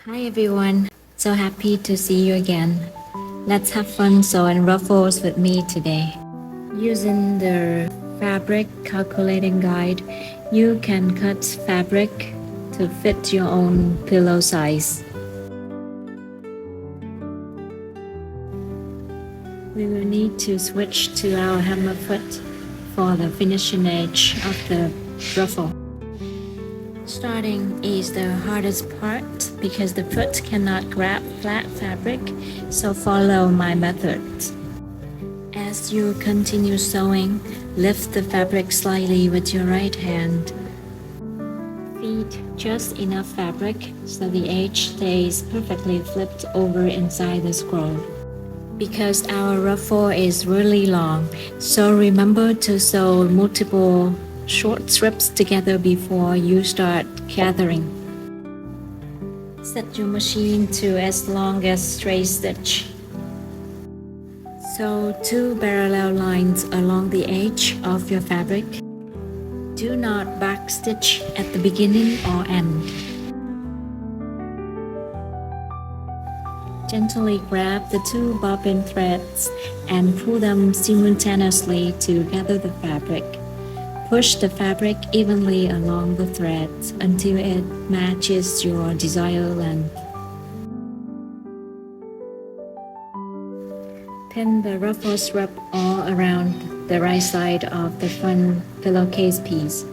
Hi everyone, so happy to see you again. Let's have fun sewing ruffles with me today. Using the fabric calculating guide, you can cut fabric to fit your own pillow size. We will need to switch to our hammer foot for the finishing edge of the ruffle. Starting is the hardest part because the foot cannot grab flat fabric, so follow my method. As you continue sewing, lift the fabric slightly with your right hand. Feed just enough fabric so the edge stays perfectly flipped over inside the scroll. Because our ruffle is really long, so remember to sew multiple short strips together before you start gathering. Set your machine to as long as straight stitch. Sew 2 parallel lines along the edge of your fabric. Do not backstitch at the beginning or end. Gently grab the 2 bobbin threads and pull them simultaneously to gather the fabric. Push the fabric evenly along the threads until it matches your desired length. Pin the ruffle strap all around the right side of the front pillowcase piece.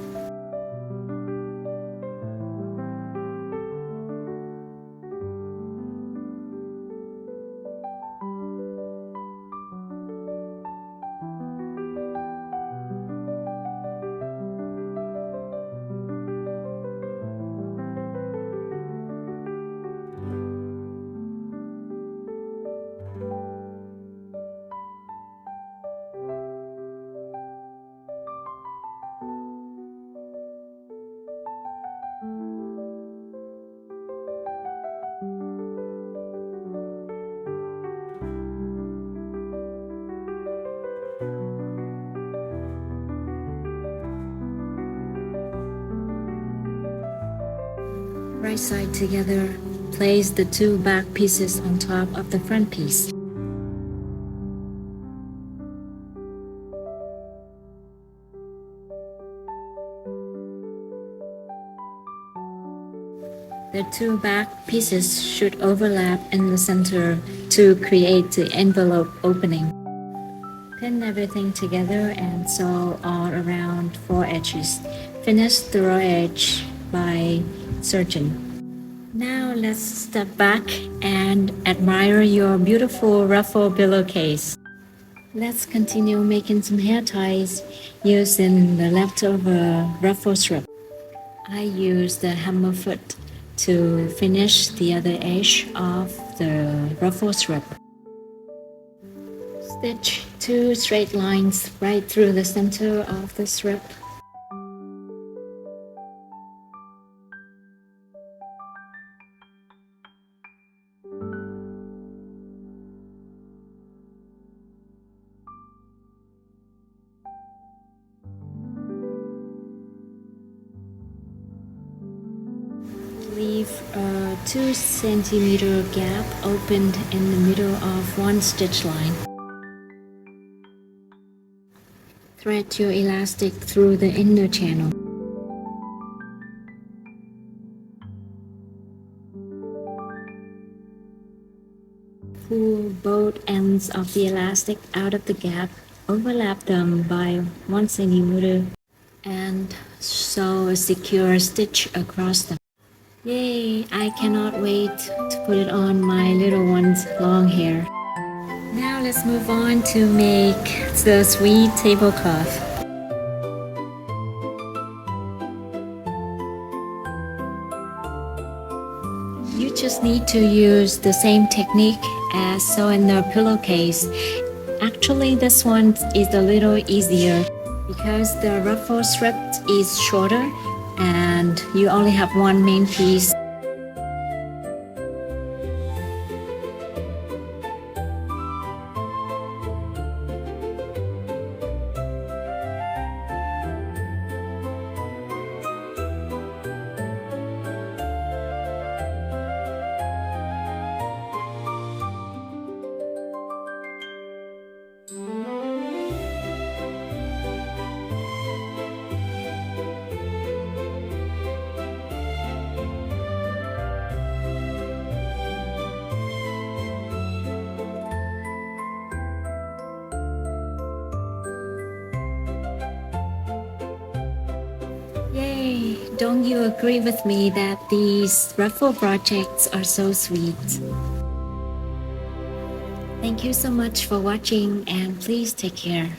Right side together, place the 2 back pieces on top of the front piece. The 2 back pieces should overlap in the center to create the envelope opening. Pin everything together and sew all around 4 edges. Finish the raw edge by serging. Now let's step back and admire your beautiful ruffle pillowcase. Let's continue making some hair ties using the leftover ruffle strip. I use the hammer foot to finish the other edge of the ruffle strip. Stitch 2 straight lines right through the center of the strip. Leave a 2 centimeter gap opened in the middle of one stitch line. Thread your elastic through the inner channel. Pull both ends of the elastic out of the gap, overlap them by 1 centimeter, and sew a secure stitch across them. Yay! I cannot wait to put it on my little one's long hair. Now let's move on to make the sweet tablecloth. You just need to use the same technique as sewing the pillowcase. Actually, this one is a little easier because the ruffle strip is shorter and you only have one main piece. Yay! Don't you agree with me that these ruffle projects are so sweet? Thank you so much for watching and please take care.